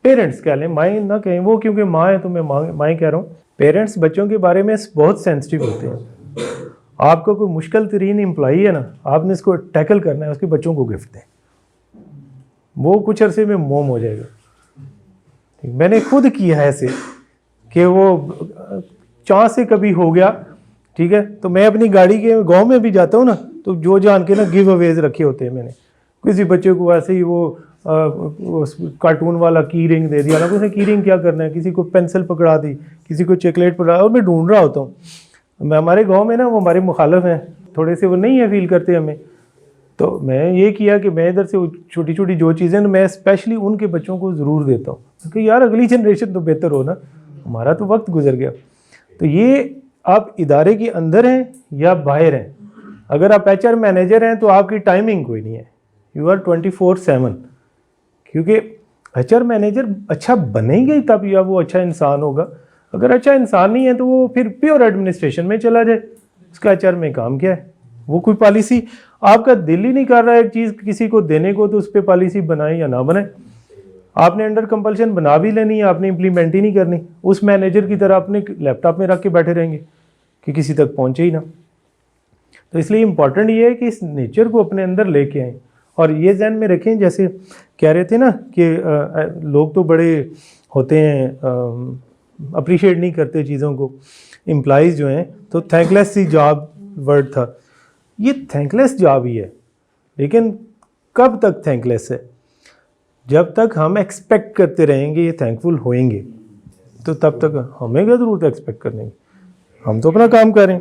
पेरेंट्स कह लें, माएँ ना कहें वो, क्योंकि माँ है तो मैं माएँ कह रहा हूँ, पेरेंट्स बच्चों के बारे में बहुत सेंसिटिव होते हैं। आपको कोई मुश्किल तरीन एम्प्लॉई है ना, आपने इसको टैकल करना है, उसके बच्चों को गिफ्ट दें, वो कुछ अरसे में मोम हो जाएगा। मैंने खुद किया है ऐसे कि वो चांस से कभी हो गया, ठीक है, तो मैं अपनी गाड़ी के गांव में भी जाता हूँ ना, तो जो जान के ना गिव अवेज रखे होते हैं मैंने, किसी बच्चे को ऐसे ही वो कार्टून वाला की रिंग दे दिया ना, उसने की रिंग क्या करना है, किसी को पेंसिल पकड़ा दी, किसी को चॉकलेट पकड़ा, और मैं ढूंढ रहा होता हूँ। मैं हमारे गाँव में ना वो हमारे मुखालिफ हैं थोड़े से, वो नहीं है फील करते हमें, तो मैं ये किया कि मैं इधर से छोटी छोटी जो चीज़ें मैं स्पेशली उनके बच्चों को ज़रूर देता हूँ, क्योंकि यार अगली जनरेशन तो बेहतर हो ना, हमारा तो वक्त गुजर गया। तो ये आप इदारे के अंदर हैं या बाहर हैं, अगर आप एचआर मैनेजर हैं तो आपकी टाइमिंग कोई नहीं है, यू आर 24/7, क्योंकि एचआर मैनेजर अच्छा बनेंगे तब या वो अच्छा इंसान होगा। अगर अच्छा इंसान नहीं है तो वो फिर प्योर एडमिनिस्ट्रेशन में चला जाए, उसका एचआर में काम क्या है, वो कोई पॉलिसी आपका दिल ही नहीं कर रहा है एक चीज़ किसी को देने को, तो उस पर पॉलिसी बनाए या ना बनाए, आपने अंडर कंपल्शन बना भी लेनी है, आपने इम्प्लीमेंट ही नहीं करनी, उस मैनेजर की तरह अपने लैपटॉप में रख के बैठे रहेंगे कि किसी तक पहुँचे ही ना। तो इसलिए इम्पॉर्टेंट ये है कि इस नेचर को अपने अंदर लेके आएँ, और ये जहन में रखें, जैसे कह रहे थे ना कि लोग तो बड़े होते हैं, अप्रिशिएट नहीं करते चीज़ों को, एम्प्लॉइज़ जो हैं, तो थैंकलेस सी जॉब वर्ड था, ये थैंकलेस जॉब ही है, लेकिन कब तक थैंकलेस है, जब तक हम एक्सपेक्ट करते रहेंगे ये थैंकफुल होएंगे, तो तब तक हमें क्या ज़रूरत है एक्सपेक्ट करने की, हम तो अपना काम करें।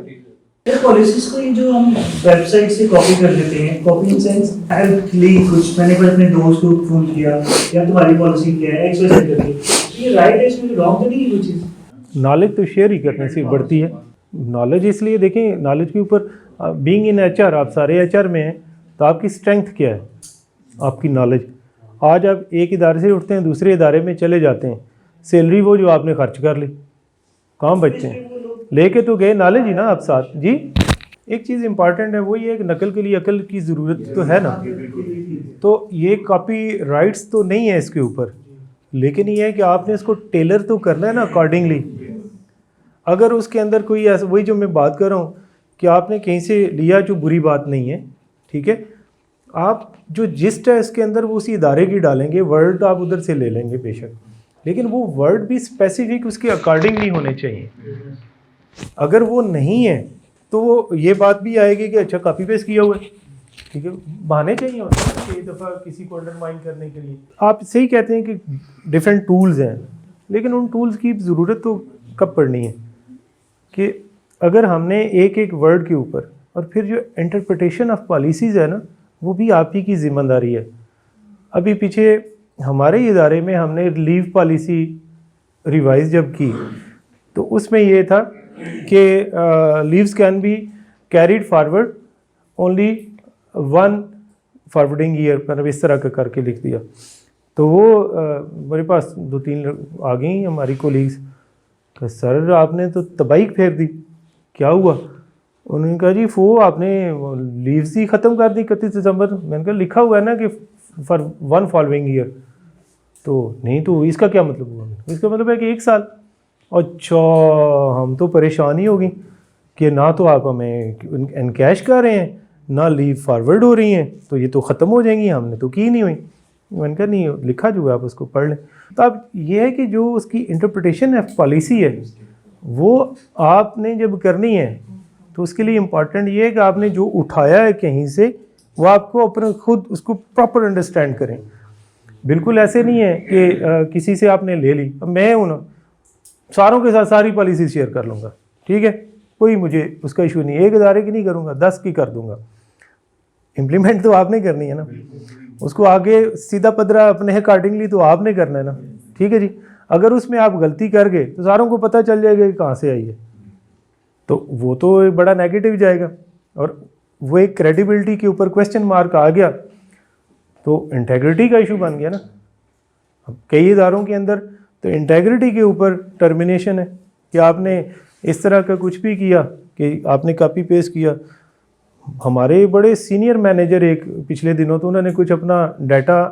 पॉलिसीज को जो हम वेबसाइट से कॉपी कर लेते हैं, कॉपी इन सेंस हेल्प ली कुछ, मैंने कोई अपने दोस्त को फोन किया या तुम्हारी पॉलिसी क्या है एक्सरसाइज करके, ये राइट है, इसमें रॉन्ग तो नहीं है कुछ चीज़। नॉलेज तो शेयर ही करने से बढ़ती है। नॉलेज इसलिए देखें, नॉलेज के ऊपर बीइंग इन एचआर, आप सारे एचआर में हैं, तो आपकी स्ट्रेंथ क्या है, आपकी नॉलेज। आज आप एक इदारे से उठते हैं दूसरे इदारे में चले जाते हैं, सैलरी वो जो आपने खर्च कर ली, कहाँ बचते हैं, लेके तो गए नॉलेज ही ना आप साथ जी। एक चीज़ इंपॉर्टेंट है, वो ये कि नकल के लिए अकल की ज़रूरत तो है ना, तो ये कॉपी राइट्स तो नहीं है इसके ऊपर, लेकिन ये है कि आपने इसको टेलर तो करना है ना अकॉर्डिंगली। अगर उसके अंदर कोई ऐसा, वही जो मैं बात कर रहा हूँ कि आपने कहीं से लिया जो बुरी बात नहीं है, ठीक है, आप जो जिस्ट है इसके अंदर वो उसी इदारे की डालेंगे, वर्ड आप उधर से ले लेंगे बेशक, लेकिन वो वर्ड भी स्पेसिफिक उसके अकॉर्डिंग नहीं होने चाहिए। अगर वो नहीं है तो वो ये बात भी आएगी कि अच्छा कॉपी पेस्ट किया हुआ है, ठीक है, बहाने चाहिए होते हैं कई दफ़ा किसी को अंडरमाइन करने के लिए। आप सही कहते हैं कि डिफरेंट टूल्स हैं, लेकिन उन टूल्स की ज़रूरत तो कब पड़नी है कि अगर हमने एक एक वर्ड के ऊपर, और फिर जो इंटरप्रिटेशन ऑफ पॉलिसीज़ है ना, वो भी आप ही की ज़िम्मेदारी है। अभी पीछे हमारे इदारे में हमने लीव पॉलिसी रिवाइज जब की, तो उसमें ये था कि leaves can be carried forward only 1 forwarding year, मतलब इस तरह का करके लिख दिया। तो वो मेरे पास 2-3 आ गई हमारी कोलीग्स कि सर आपने तो तबाही फेर दी, क्या हुआ? उन्होंने कहा जी वो आपने लीव्स ही ख़त्म कर दी 31 दिसंबर। मैंने कहा लिखा हुआ है ना कि फॉर 1 फॉलोइंग ईयर। तो नहीं, तो इसका क्या मतलब हुआ? इसका मतलब है कि 1 साल। अच्छा, हम तो परेशान ही हो गई कि ना तो आप हमें एनकैश कर रहे हैं, ना लीव फॉरवर्ड हो रही हैं, तो ये तो ख़त्म हो जाएंगी, हमने तो की नहीं हुई। मैंने कहा नहीं, लिखा जो है आप उसको पढ़ लें। तो अब ये है कि जो उसकी इंटरप्रिटेशन है, पॉलिसी है, वो आपने जब करनी है तो उसके लिए इम्पॉर्टेंट ये है कि आपने जो उठाया है कहीं से वो आपको अपने खुद उसको प्रॉपर अंडरस्टैंड करें। बिल्कुल ऐसे नहीं है कि किसी से आपने ले ली, अब मैं हूँ ना सारों के साथ सारी पॉलिसी शेयर कर लूँगा, ठीक है, कोई मुझे उसका इशू नहीं, 1 इदारे की नहीं करूँगा, 10 की कर दूँगा। इम्प्लीमेंट तो आपने करनी है ना, उसको आगे सीधा पदरा अपने अकॉर्डिंगली तो आपने करना है ना, ठीक है जी। अगर उसमें आप गलती कर गए तो सारों को पता चल जाएगा कि कहाँ से आई है, तो वो तो एक बड़ा नेगेटिव जाएगा और वो एक क्रेडिबिलिटी के ऊपर क्वेश्चन मार्क आ गया तो इंटेग्रिटी का इशू बन गया ना। अब कई इदारों के अंदर तो इंटेग्रिटी के ऊपर टर्मिनेशन है कि आपने इस तरह का कुछ भी किया कि आपने कॉपी पेस्ट किया। हमारे बड़े सीनियर मैनेजर एक पिछले दिनों तो उन्होंने कुछ अपना डाटा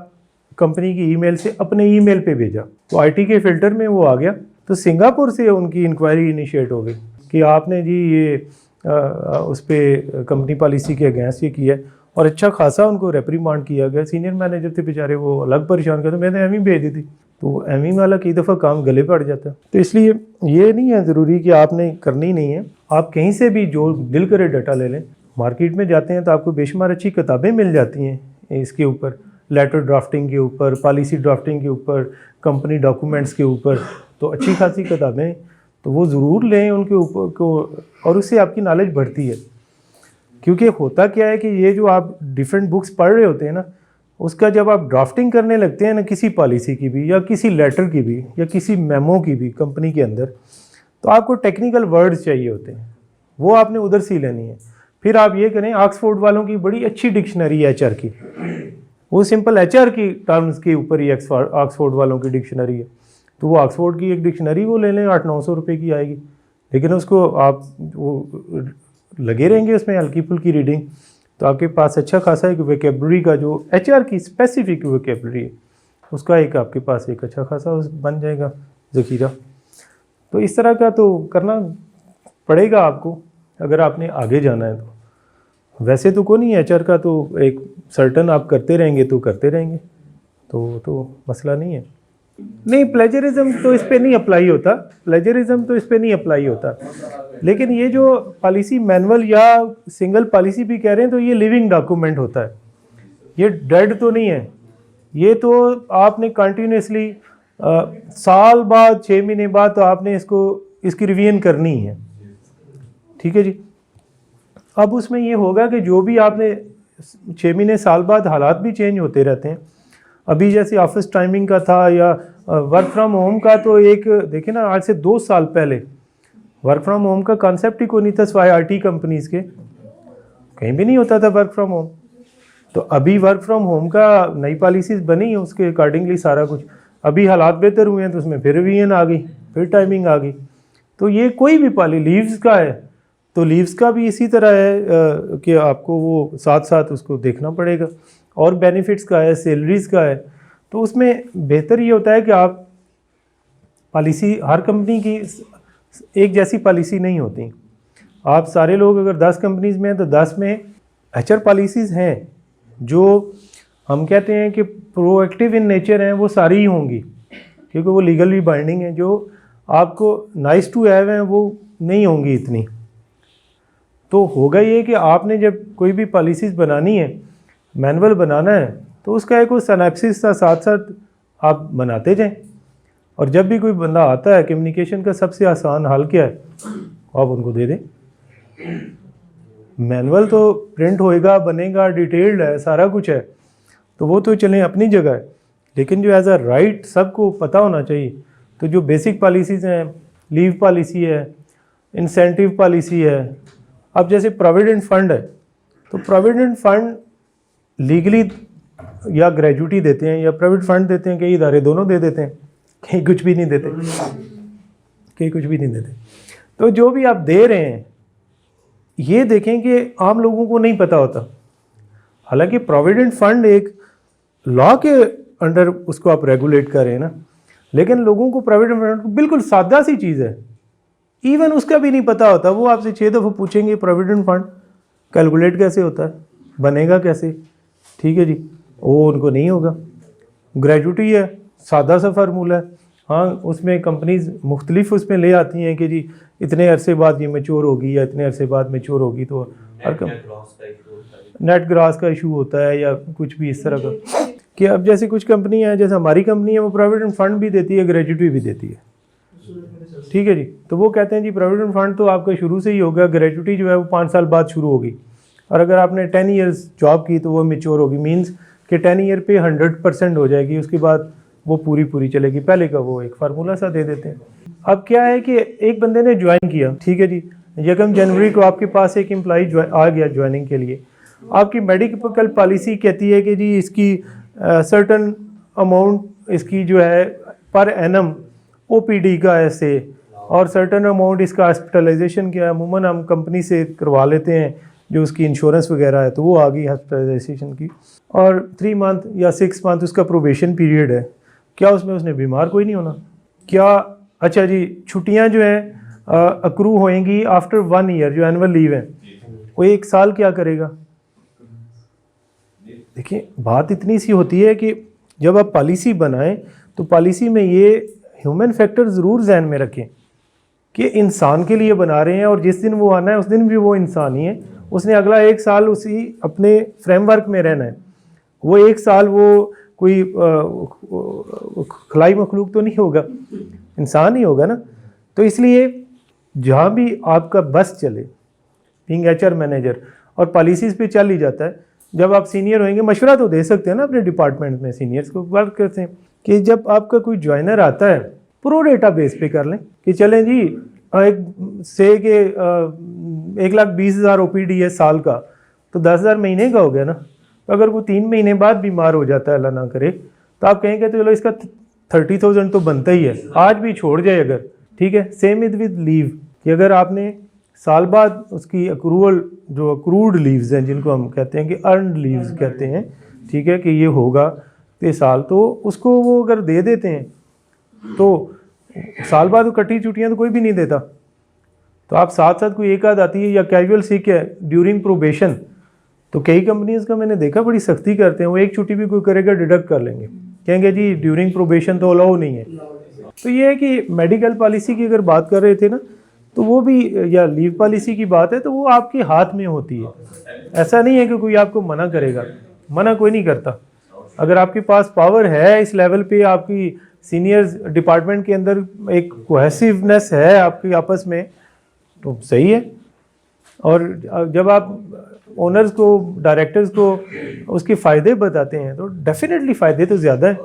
कंपनी की ईमेल से अपने ईमेल पे भेजा, तो आईटी के फिल्टर में वो आ गया, तो सिंगापुर से उनकी इंक्वायरी इनिशिएट हो गई कि आपने जी ये उस पर कंपनी पॉलिसी के अगेंस्ट ये किया है, और अच्छा खासा उनको रेप्रीमांड किया गया। सीनियर मैनेजर थे बेचारे, वो अलग परेशान करते, मैंने एम भेज दी थी, तो एम वाला कई दफ़ा काम गले पड़ जाता है। तो इसलिए ये नहीं है ज़रूरी कि आपने करनी नहीं है, आप कहीं से भी जो दिल करे डाटा ले लें। मार्केट में जाते हैं तो आपको बेशुमार अच्छी किताबें मिल जाती हैं इसके ऊपर, लेटर ड्राफ्टिंग के ऊपर, पॉलिसी ड्राफ्टिंग के ऊपर, कंपनी डॉक्यूमेंट्स के ऊपर, तो अच्छी खासी किताबें, तो वो ज़रूर लें उनके ऊपर को, और उससे आपकी नॉलेज बढ़ती है। क्योंकि होता क्या है कि ये जो आप डिफरेंट बुक्स पढ़ रहे होते हैं ना, उसका जब आप ड्राफ्टिंग करने लगते हैं ना किसी पॉलिसी की भी या किसी लेटर की भी या किसी मेमो की भी कंपनी के अंदर, तो आपको टेक्निकल वर्ड्स चाहिए होते हैं, वो आपने उधर से लेनी है। फिर आप ये करें, ऑक्सफोर्ड वालों की बड़ी अच्छी डिक्शनरी है एचआर की, वो सिंपल एचआर की टर्म्स के ऊपर ही ऑक्सफोर्ड वालों की डिक्शनरी है, तो वो ऑक्सफोर्ड की एक डिक्शनरी वो ले लें, 800-900 रुपये की आएगी, लेकिन उसको आप वो लगे रहेंगे उसमें हल्की फुल्की रीडिंग, तो आपके पास अच्छा खासा एक वोकैबुलरी का जो एचआर की स्पेसिफिक वोकैबुलरी है उसका एक आपके पास एक अच्छा खासा बन जाएगा ज़खीरा। तो इस तरह का तो करना पड़ेगा आपको अगर आपने आगे जाना है तो। वैसे तो कोई नहीं, एचआर का तो एक सर्टन आप करते रहेंगे तो करते रहेंगे, तो मसला नहीं है। नहीं, प्लेजरिज्म तो इस पे नहीं अप्लाई होता, प्लेजरिज्म तो इस पे नहीं अप्लाई होता, लेकिन ये जो पॉलिसी मैनुअल या सिंगल पॉलिसी भी कह रहे हैं तो ये लिविंग डॉक्यूमेंट होता है, ये डेड तो नहीं है। ये तो आपने कंटिन्यूसली साल बाद 6 महीने बाद तो आपने इसकी रिवीजन करनी है, ठीक है जी। अब उसमें ये होगा कि जो भी आपने 6 महीने साल बाद हालात भी चेंज होते रहते हैं। अभी जैसे ऑफिस टाइमिंग का था या वर्क फ्रॉम होम का, तो एक देखिए ना, आज से 2 साल पहले वर्क फ्रॉम होम का कॉन्सेप्ट ही कोई नहीं था सिवाय आईटी कंपनीज़ के, कहीं भी नहीं होता था वर्क फ्रॉम होम। तो अभी वर्क फ्रॉम होम का नई पॉलिसीज़ बनी है, उसके अकॉर्डिंगली सारा कुछ, अभी हालात बेहतर हुए हैं तो उसमें फिर रिवीजन आ गई, फिर टाइमिंग आ गई। तो ये कोई भी लीव्स का है तो लीव्स का भी इसी तरह है कि आपको वो साथ साथ उसको देखना पड़ेगा, और बेनिफिट्स का है, सैलरीज़ का है, तो उसमें बेहतर ये होता है कि आप पॉलिसी, हर कंपनी की एक जैसी पॉलिसी नहीं होती। आप सारे लोग अगर 10 कंपनीज़ में हैं तो 10 में एचआर पॉलिसीज़ हैं जो हम कहते हैं कि प्रोएक्टिव इन नेचर हैं, वो सारी ही होंगी क्योंकि वो लीगली बाइंडिंग है। जो आपको नाइस टू हैव हैं वो नहीं होंगी इतनी। तो होगा ये कि आपने जब कोई भी पॉलिसीज़ बनानी है, मैनुअल बनाना है, तो उसका एक सिनेप्सिस का साथ साथ आप बनाते जाएं, और जब भी कोई बंदा आता है, कम्युनिकेशन का सबसे आसान हल क्या है, आप उनको दे दें। मैनुअल तो प्रिंट होएगा, बनेगा, डिटेल्ड है, सारा कुछ है, तो वो तो चलें अपनी जगह है, लेकिन जो एज अ राइट सबको पता होना चाहिए। तो जो बेसिक पॉलिसीज़ हैं, लीव पॉलिसी है, इंसेंटिव पॉलिसी है, अब जैसे प्रोविडेंट फंड है, तो प्रोविडेंट फंड लीगली या ग्रेजुटी देते हैं या प्राइवेट फंड देते हैं, कई इदारे दोनों दे देते हैं, कहीं कुछ भी नहीं देते, कहीं कुछ भी नहीं देते। तो जो भी आप दे रहे हैं ये देखें कि आम लोगों को नहीं पता होता। हालांकि प्रोविडेंट फंड एक लॉ के अंडर उसको आप रेगुलेट कर रहे हैं ना, लेकिन लोगों को प्रोविडेंट फंड बिल्कुल सादा सी चीज़ है, इवन उसका भी नहीं पता होता। वो आपसे 6 दफ़ा पूछेंगे प्रोविडेंट फंड कैलकुलेट कैसे होता है, बनेगा कैसे, ठीक है जी, वो उनको नहीं होगा। ग्रेजुटी है, सादा सा फार्मूला है। हाँ, उसमें कंपनीज मुख्तलिफ उसमें ले आती हैं कि जी इतने अरसे बाद ये मैच्योर होगी या इतने अरसे बाद मैच्योर होगी, तो हर नेट ग्रास का इशू होता है या कुछ भी इस तरह का। कि अब जैसे कुछ कंपनी है, जैसे हमारी कंपनी है, वो प्रोविडेंट फंड भी देती है, ग्रेजुटी भी देती है, ठीक है जी। तो वो कहते हैं जी प्रोविडेंट फंड तो आपका शुरू से ही होगा, ग्रेजुटी जो है वो 5 साल बाद शुरू होगी, और अगर आपने 10 ईयर्स जॉब की तो वो मैच्योर होगी, मींस कि 10 ईयर पे 100% हो जाएगी, उसके बाद वो पूरी चलेगी। पहले का वो एक फार्मूला सा दे देते हैं। अब क्या है कि एक बंदे ने ज्वाइन किया, ठीक है जी, 1 जनवरी को आपके पास एक एम्प्लॉई आ गया ज्वाइनिंग के लिए। आपकी मेडिकल पॉलिसी कहती है कि जी इसकी सर्टन अमाउंट इसकी जो है पर एनम ओपीडी का ऐसे, और सर्टन अमाउंट इसका हॉस्पिटलाइजेशन क्या है, अमूमन हम कंपनी से करवा लेते हैं जो उसकी इंश्योरेंस वगैरह है, तो वो आ गई हॉस्पिटलाइजेशन की। और 3 मंथ या 6 मंथ उसका प्रोबेशन पीरियड है। क्या उसमें उसने बीमार कोई नहीं होना? क्या अच्छा जी, छुट्टियां जो हैं अक्रू होएंगी आफ्टर 1 ईयर, जो एनुअल लीव है वो 1 साल क्या करेगा? देखिए बात इतनी सी होती है कि जब आप पॉलिसी बनाएं तो पॉलिसी में ये ह्यूमन फैक्टर ज़रूर जहन में रखें कि इंसान के लिए बना रहे हैं, और जिस दिन वो आना है उस दिन भी वो इंसान ही है। उसने अगला 1 साल उसी अपने फ्रेमवर्क में रहना है। वो 1 साल वो कोई खलाई मखलूक तो नहीं होगा, इंसान ही होगा ना। तो इसलिए जहाँ भी आपका बस चले, बीइंग HR मैनेजर, और पॉलिसीज़ पे चल ही जाता है। जब आप सीनियर होंगे मशवरा तो दे सकते हैं ना अपने डिपार्टमेंट में, सीनियर्स को वर्क करते हैं कि जब आपका कोई ज्वाइनर आता है प्रो डेटा बेस पे कर लें कि चलें जी एक से के 1,20,000 OPD है साल का, तो 10,000 महीने का हो गया ना। तो अगर वो 3 महीने बाद बीमार हो जाता है, अल्लाह ना करे, तो आप कहेंगे तो चलो इसका 30,000 तो बनता ही है, आज भी छोड़ जाए अगर, ठीक है। सेम इज विद लीव कि अगर आपने साल बाद उसकी अक्रूवल, जो अक्रूड लीव्स हैं जिनको हम कहते हैं कि अर्नड लीव्स कहते हैं, ठीक है, कि ये होगा ये साल, तो उसको वो अगर दे देते हैं तो साल बाद कटी छुट्टियां तो कोई भी नहीं देता। तो आप साथ साथ कोई एक आध आती है या कैजुअल सिक है ड्यूरिंग प्रोबेशन, तो कई कंपनीज का मैंने देखा बड़ी सख्ती करते हैं, वो एक छुट्टी भी कोई करेगा डिडक्ट कर लेंगे, कहेंगे जी ड्यूरिंग प्रोबेशन तो अलाउ नहीं है। तो ये है कि मेडिकल पॉलिसी की अगर बात कर रहे थे ना, तो वो भी, या लीव पॉलिसी की बात है, तो वो आपके हाथ में होती है। ऐसा नहीं है कि कोई आपको मना करेगा, मना कोई नहीं करता। अगर आपके पास पावर है इस लेवल पे, आपकी सीनियर्स डिपार्टमेंट के अंदर एक कोहेसिवनेस है आपकी आपस में, तो सही है। और जब आप ओनर्स को, डायरेक्टर्स को उसके फ़ायदे बताते हैं तो डेफिनेटली फ़ायदे तो ज़्यादा है।